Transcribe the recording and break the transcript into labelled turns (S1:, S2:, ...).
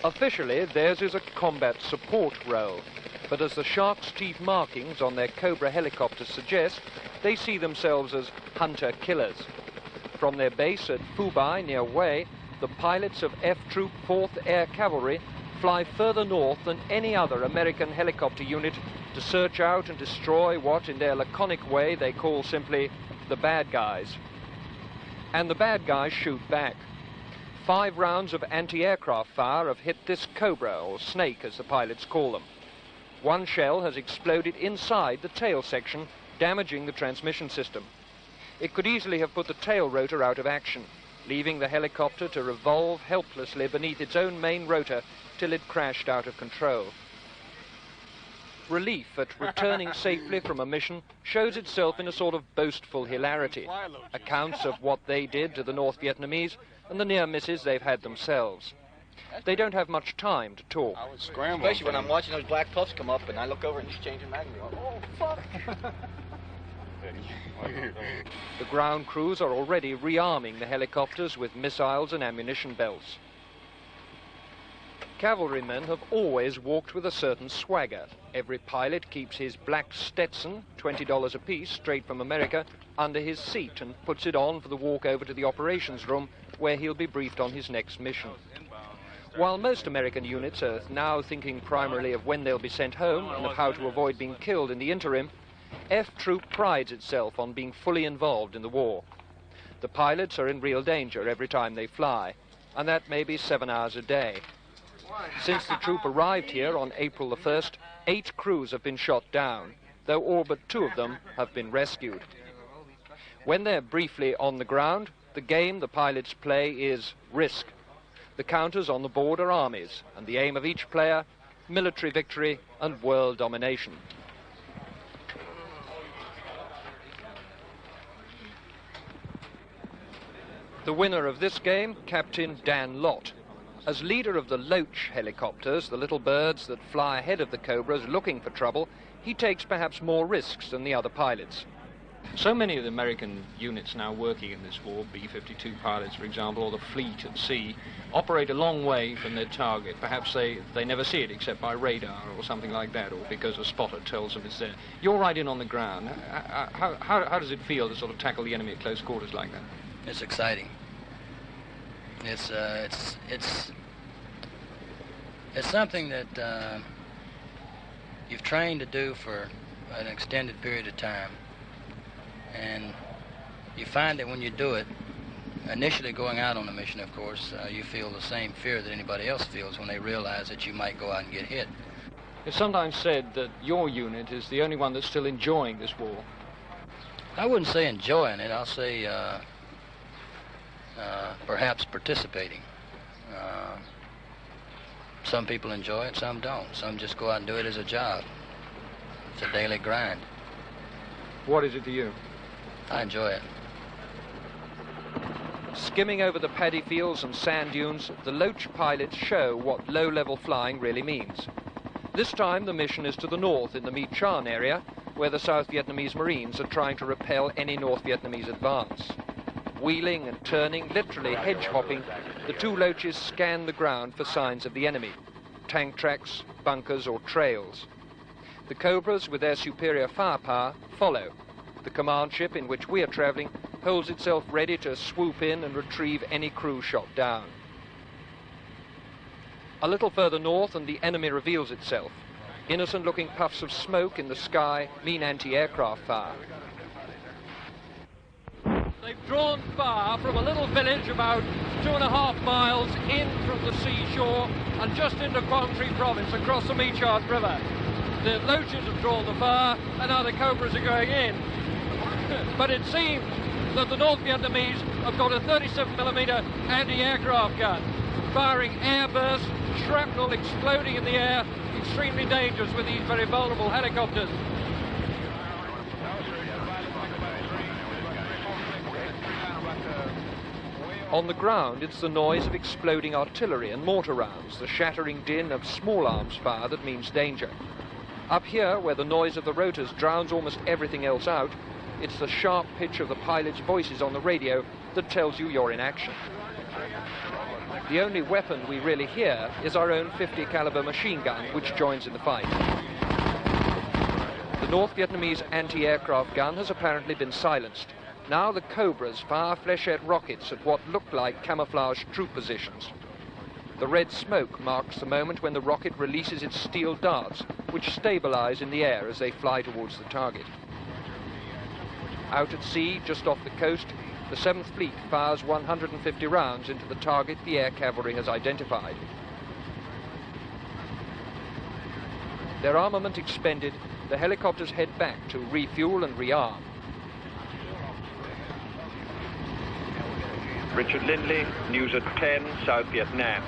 S1: Officially, theirs is a combat support role, but as the shark's teeth markings on their Cobra helicopters suggest, they see themselves as hunter-killers. From their base at Fubai near Wei, the pilots of F Troop 4th Air Cavalry fly further north than any other American helicopter unit to search out and destroy what, in their laconic way, they call simply the bad guys. And the bad guys shoot back. 5 rounds of anti-aircraft fire have hit this Cobra, or Snake as the pilots call them. 1 shell has exploded inside the tail section, damaging the transmission system. It could easily have put the tail rotor out of action, leaving the helicopter to revolve helplessly beneath its own main rotor till it crashed out of control. Relief at returning safely from a mission shows itself in a sort of boastful hilarity, accounts of what they did to the North Vietnamese and the near misses they've had themselves. They don't have much time to talk.
S2: I would scramble. Especially when I'm watching those black puffs come up and I look over and he's changing magazine. Oh, fuck!
S1: The ground crews are already rearming the helicopters with missiles and ammunition belts. Cavalrymen have always walked with a certain swagger. Every pilot keeps his black Stetson, $20 apiece, straight from America, under his seat and puts it on for the walk over to the operations room where he'll be briefed on his next mission. While most American units are now thinking primarily of when they'll be sent home and of how to avoid being killed in the interim, F Troop prides itself on being fully involved in the war. The pilots are in real danger every time they fly, and that may be 7 hours a day. Since the troop arrived here on April the 1st, 8 crews have been shot down, though all but 2 of them have been rescued. When they're briefly on the ground, the game the pilots play is risk. The counters on the board are armies, and the aim of each player, military victory and world domination. The winner of this game, Captain Dan Lott. As leader of the Loach helicopters, the little birds that fly ahead of the Cobras looking for trouble, he takes perhaps more risks than the other pilots. So many of the American units now working in this war, B-52 pilots, for example, or the fleet at sea, operate a long way from their target. Perhaps they never see it except by radar or something like that, or because a spotter tells them it's there. You're right in on the ground. How does it feel to sort of tackle the enemy at close quarters like that?
S3: It's exciting. It's something that you've trained to do for an extended period of time, and you find that when you do it, initially going out on a mission, of course, you feel the same fear that anybody else feels when they realize that you might go out and get hit.
S1: It's sometimes said that your unit is the only one that's still enjoying this war.
S3: I wouldn't say enjoying it. I'll say perhaps participating. Some people enjoy it, some don't. Some just go out and do it as a job. It's a daily grind.
S1: What is it to you?
S3: I enjoy it.
S1: Skimming over the paddy fields and sand dunes, the Loach pilots show what low-level flying really means. This time the mission is to the north in the My Chan area, where the South Vietnamese Marines are trying to repel any North Vietnamese advance. Wheeling and turning, literally hedge-hopping, the 2 Loaches scan the ground for signs of the enemy, tank tracks, bunkers or trails. The Cobras, with their superior firepower, follow. The command ship in which we are travelling holds itself ready to swoop in and retrieve any crew shot down. A little further north and the enemy reveals itself. Innocent-looking puffs of smoke in the sky mean anti-aircraft fire. They've drawn fire from a little village about 2.5 miles in from the seashore and just into Quang Tri province across the My Chan River. The Loaches have drawn the fire and now the Cobras are going in. But it seems that the North Vietnamese have got a 37mm anti-aircraft gun, firing airbursts, shrapnel exploding in the air, extremely dangerous with these very vulnerable helicopters. On the ground, it's the noise of exploding artillery and mortar rounds, the shattering din of small arms fire that means danger. Up here, where the noise of the rotors drowns almost everything else out, it's the sharp pitch of the pilots' voices on the radio that tells you you're in action. The only weapon we really hear is our own 50 caliber machine gun, which joins in the fight. The North Vietnamese anti-aircraft gun has apparently been silenced. Now the Cobras fire flechette rockets at what look like camouflaged troop positions. The red smoke marks the moment when the rocket releases its steel darts, which stabilize in the air as they fly towards the target. Out at sea, just off the coast, the 7th Fleet fires 150 rounds into the target the air cavalry has identified. Their armament expended, the helicopters head back to refuel and rearm.
S4: Richard Lindley, news at 10, South Vietnam.